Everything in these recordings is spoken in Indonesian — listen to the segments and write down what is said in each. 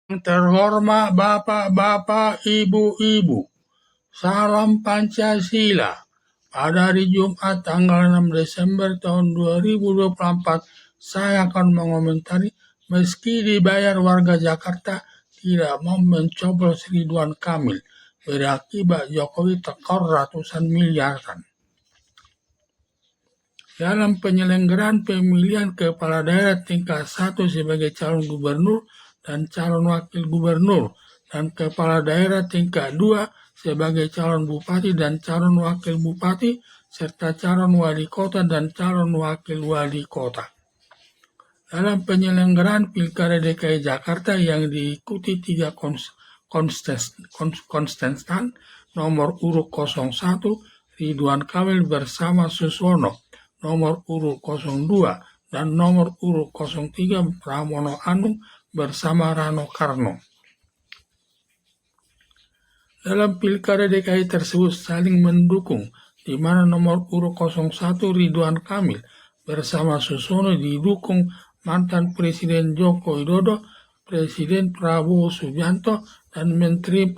Terhormat Bapak-Bapak, Ibu-Ibu, salam Pancasila. Pada hari Jumat tanggal 6 Desember tahun 2024, saya akan mengomentari meski dibayar warga Jakarta tidak mau mencoblos Ridwan Kamil, berakibat Jokowi tekor ratusan miliaran. Dalam penyelenggaraan pemilihan kepala daerah tingkat 1 sebagai calon gubernur dan calon wakil gubernur, dan kepala daerah tingkat 2 sebagai calon bupati dan calon wakil bupati, serta calon wali kota dan calon wakil wali kota. Dalam penyelenggaraan Pilkada DKI Jakarta yang diikuti 3 kontestan, nomor urut 01 Ridwan Kamil bersama Suswono, nomor urut 02 dan nomor urut 03 Pramono Anung bersama Rano Karno. Dalam Pilkada DKI tersebut saling mendukung, di mana nomor urut 01 Ridwan Kamil bersama Suswono didukung mantan Presiden Joko Widodo, Presiden Prabowo Subianto, dan Menteri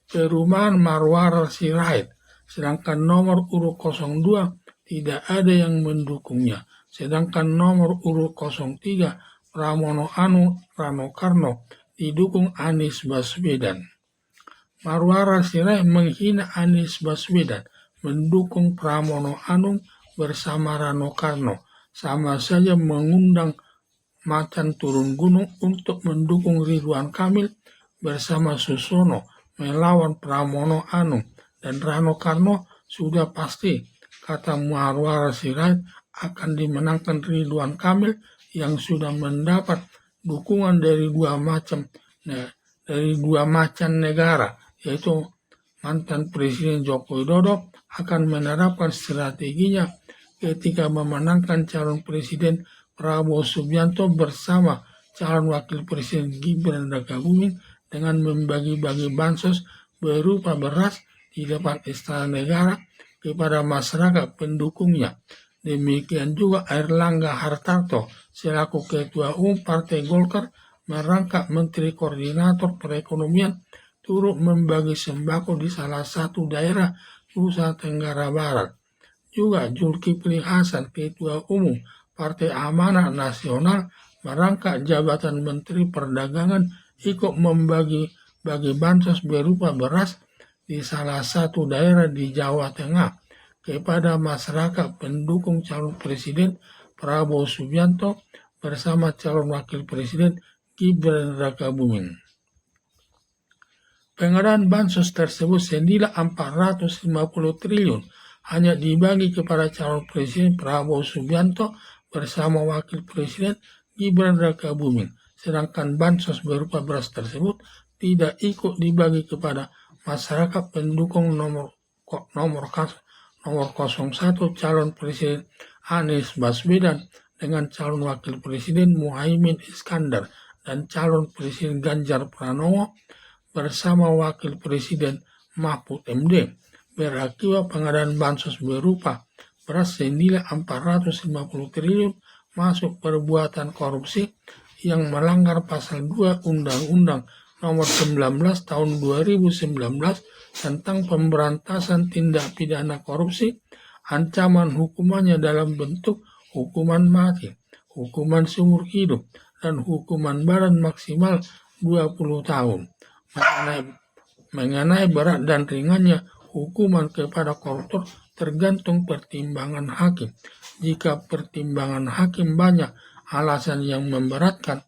Perumahan Marwarar Sirait. Sedangkan nomor urut 02 tidak ada yang mendukungnya. Sedangkan nomor urut 03 Pramono Anung Rano Karno didukung Anies Baswedan. Marwarar Sirait menghina Anies Baswedan, mendukung Pramono Anung bersama Rano Karno. Sama saja mengundang macan turun gunung untuk mendukung Ridwan Kamil bersama Suswono melawan Pramono Anung dan Rano Karno. Sudah pasti, kata Marwarar Sirait, akan dimenangkan Ridwan Kamil yang sudah mendapat dukungan dari dua macan negara, yaitu mantan Presiden Joko Widodo akan menerapkan strateginya ketika memenangkan calon Presiden Prabowo Subianto bersama calon Wakil Presiden Gibran Rakabuming dengan membagi-bagi bansos berupa beras di depan Istana Negara kepada masyarakat pendukungnya. Demikian juga Airlangga Hartarto selaku Ketua Umum Partai Golkar merangkap Menteri Koordinator Perekonomian turut membagi sembako di salah satu daerah Nusa Tenggara Barat. Juga Zulkifli Hasan, Ketua Umum Partai Amanat Nasional, merangkap jabatan Menteri Perdagangan ikut membagi-bagi bansos berupa beras di salah satu daerah di Jawa Tengah kepada masyarakat pendukung calon Presiden Prabowo Subianto bersama calon Wakil Presiden Gibran Rakabuming. Pengadaan bansos tersebut senilai 450 triliun hanya dibagi kepada calon Presiden Prabowo Subianto bersama Wakil Presiden Gibran Rakabuming. Sedangkan bansos berupa beras tersebut tidak ikut dibagi kepada masyarakat pendukung nomor 01 calon Presiden Anies Baswedan dengan calon Wakil Presiden Muhaimin Iskandar dan calon Presiden Ganjar Pranowo bersama Wakil Presiden Mahfud MD. Berakibat pengadaan bansos berupa beras senilai 450 triliun masuk perbuatan korupsi yang melanggar pasal 2 Undang-Undang Nomor 19 Tahun 2019 tentang pemberantasan tindak pidana korupsi. Ancaman hukumannya dalam bentuk hukuman mati, hukuman seumur hidup, dan hukuman badan maksimal 20 tahun. Mengenai berat dan ringannya hukuman kepada koruptor tergantung pertimbangan hakim. Jika pertimbangan hakim banyak alasan yang memberatkan,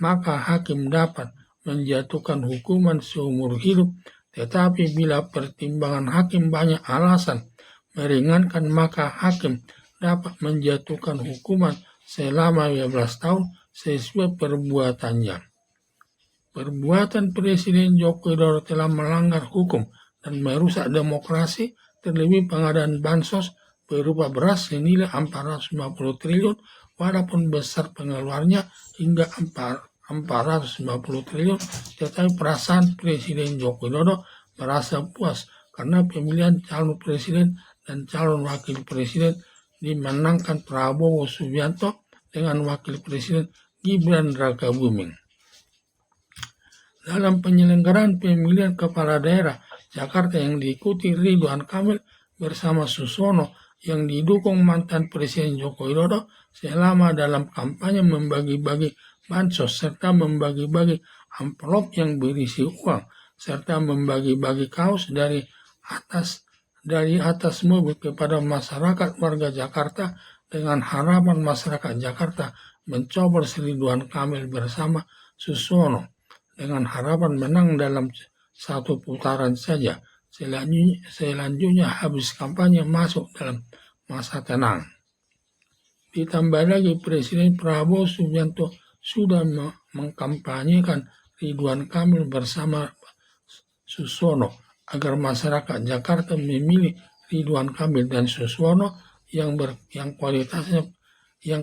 maka hakim dapat menjatuhkan hukuman seumur hidup. Tetapi bila pertimbangan hakim banyak alasan meringankan, maka hakim dapat menjatuhkan hukuman selama 15 tahun sesuai perbuatannya. Perbuatan Presiden Joko Widodo telah melanggar hukum dan merusak demokrasi, terlebih pengadaan bansos berupa beras senilai 450 triliun, walaupun besar pengeluarannya hingga 450 triliun, tetapi perasaan Presiden Joko Widodo merasa puas karena pemilihan calon presiden dan calon wakil presiden dimenangkan Prabowo Subianto dengan wakil presiden Gibran Rakabuming. dalam penyelenggaraan pemilihan kepala daerah Jakarta yang diikuti Ridwan Kamil bersama Susono yang didukung mantan Presiden Joko Widodo selama dalam kampanye membagi-bagi bansos serta membagi-bagi amplop yang berisi uang serta membagi-bagi kaos dari atas mobil kepada masyarakat warga Jakarta dengan harapan masyarakat Jakarta mencoblos Ridwan Kamil bersama Susono dengan harapan menang dalam satu putaran saja. Selanjutnya habis kampanye masuk dalam masa tenang. Ditambah lagi Presiden Prabowo Subianto sudah mengkampanyekan Ridwan Kamil bersama Susono agar masyarakat Jakarta memilih Ridwan Kamil dan Susono yang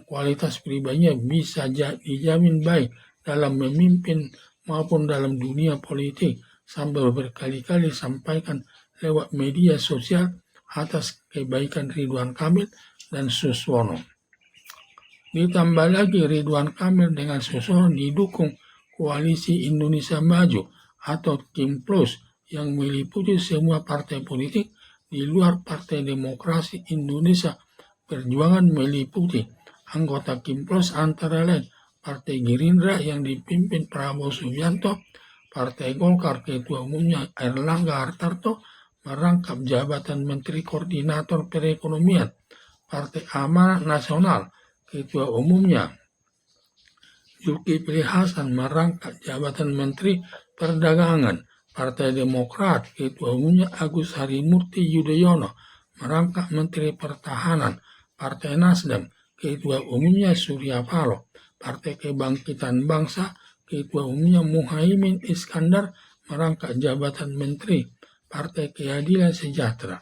kualitas pribadinya bisa dijamin baik dalam memimpin maupun dalam dunia politik, sambil berkali-kali sampaikan lewat media sosial atas kebaikan Ridwan Kamil dan Susono. Ditambah lagi Ridwan Kamil dengan Susono didukung Koalisi Indonesia Maju atau Kim Plus yang meliputi semua partai politik di luar Partai Demokrasi Indonesia Perjuangan, meliputi anggota Kim Plus antara lain Partai Gerindra yang dipimpin Prabowo Subianto, Partai Golkar Ketua Umumnya Airlangga Hartarto merangkap jabatan Menteri Koordinator Perekonomian, Partai Amanat Nasional Ketua Umumnya Zulkifli Hasan merangkap jabatan Menteri Perdagangan, Partai Demokrat Ketua Umumnya Agus Harimurti Yudhoyono merangkap Menteri Pertahanan, Partai Nasdem Ketua Umumnya Surya Paloh, Partai Kebangkitan Bangsa Ketua Umumnya Muhaimin Iskandar merangkap jabatan Menteri, Partai Keadilan Sejahtera.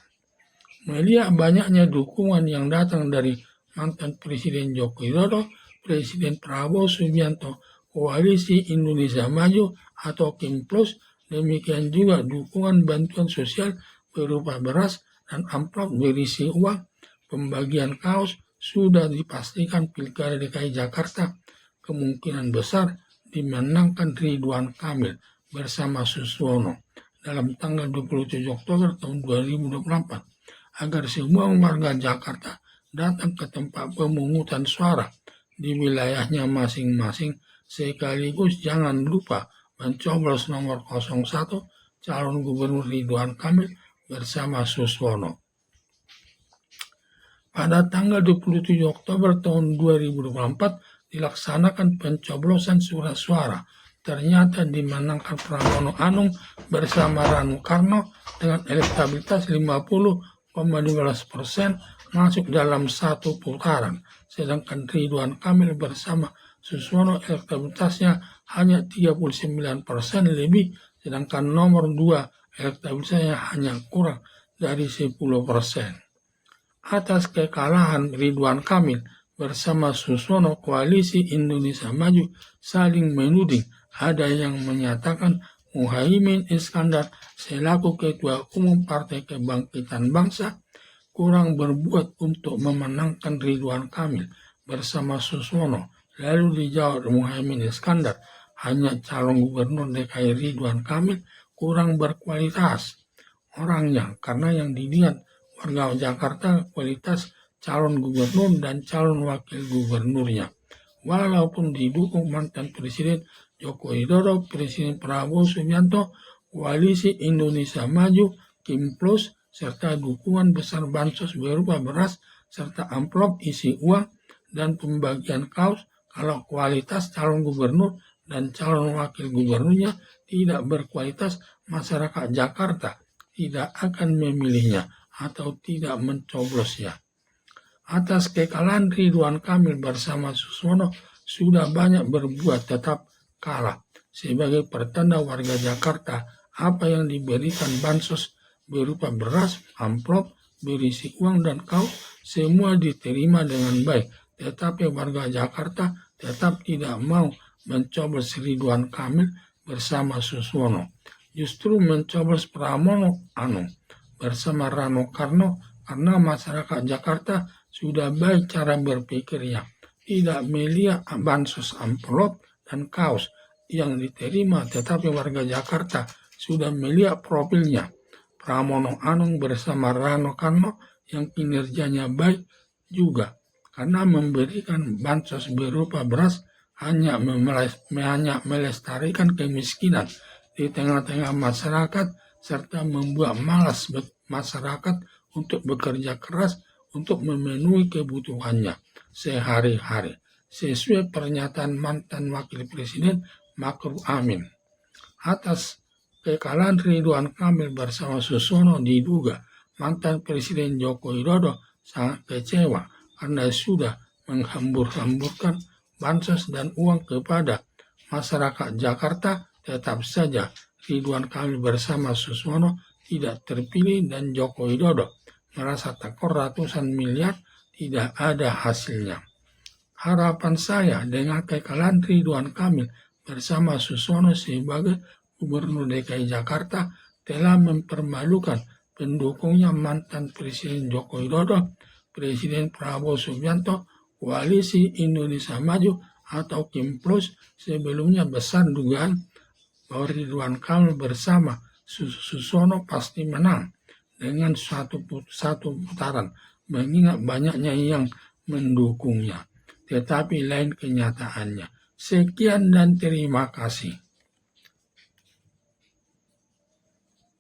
Melihat banyaknya dukungan yang datang dari mantan Presiden Joko Widodo, Presiden Prabowo Subianto, Koalisi Indonesia Maju atau Kim Plus, demikian juga dukungan bantuan sosial berupa beras dan amplop berisi uang, pembagian kaos, sudah dipastikan Pilkada DKI Jakarta kemungkinan besar dimenangkan Ridwan Kamil bersama Susono dalam tanggal 27 Oktober tahun 2024 agar semua warga Jakarta datang ke tempat pemungutan suara di wilayahnya masing-masing, sekaligus jangan lupa mencoblos nomor 01 calon gubernur Ridwan Kamil bersama Susono. Pada tanggal 27 Oktober tahun 2024 dilaksanakan pencoblosan surat suara. Ternyata dimenangkan Pramono Anung bersama Rano Karno dengan elektabilitas 50,15% masuk dalam satu putaran. Sedangkan Ridwan Kamil bersama Susono elektabilitasnya hanya 39% lebih, sedangkan nomor 2 elektabilitasnya hanya kurang dari 10%. Atas kekalahan Ridwan Kamil bersama Susono, Koalisi Indonesia Maju saling menuding. Ada yang menyatakan Muhaimin Iskandar selaku Ketua Umum Partai Kebangkitan Bangsa kurang berbuat untuk memenangkan Ridwan Kamil bersama Susono. Lalu dijawab Muhaimin Iskandar, hanya calon gubernur DKI Ridwan Kamil kurang berkualitas orangnya, karena yang dilihat warga Jakarta kualitas calon gubernur dan calon wakil gubernurnya. Walaupun didukung mantan Presiden Joko Widodo, Presiden Prabowo Subianto, Koalisi Indonesia Maju, Kim Plus, serta dukungan besar bansos berupa beras serta amplop isi uang dan pembagian kaos, kalau kualitas calon gubernur dan calon wakil gubernurnya tidak berkualitas, masyarakat Jakarta tidak akan memilihnya atau tidak mencoblosnya. Atas kekalahan Ridwan Kamil bersama Susono sudah banyak berbuat tetap kalah. Sebagai pertanda warga Jakarta, apa yang diberikan bansos berupa beras, amplop, berisi uang dan kaos semua diterima dengan baik. Tetapi warga Jakarta tetap tidak mau mencoblos Ridwan Kamil bersama Susono. Justru mencoblos Pramono Anung bersama Rano Karno karena masyarakat Jakarta sudah baik cara berpikirnya. Tidak melihat bansos amplop dan kaos, yang diterima, tetapi warga Jakarta sudah melihat profilnya. Pramono Anung bersama Rano Karno yang kinerjanya baik juga, karena memberikan bansos berupa beras hanya melestarikan kemiskinan di tengah-tengah masyarakat, serta membuat malas masyarakat untuk bekerja keras untuk memenuhi kebutuhannya sehari-hari, sesuai pernyataan mantan Wakil Presiden Ma'ruf Amin. Atas kekalahan Ridwan Kamil bersama Susono, diduga mantan Presiden Joko Widodo sangat kecewa karena sudah menghambur-hamburkan bansos dan uang kepada masyarakat Jakarta. Tetap saja Ridwan Kamil bersama Susono tidak terpilih dan Joko Widodo merasa takut ratusan miliar tidak ada hasilnya. Harapan saya dengan kekalahan Ridwan Kamil bersama Susono sebagai Gubernur DKI Jakarta telah mempermalukan pendukungnya mantan Presiden Joko Widodo, Presiden Prabowo Subianto, Koalisi Indonesia Maju atau KIMPLUS. Sebelumnya besar dugaan bahwa Ridwan Kamil bersama Susono pasti menang dengan satu putaran, mengingat banyaknya yang mendukungnya. Tetapi lain kenyataannya. Sekian dan terima kasih.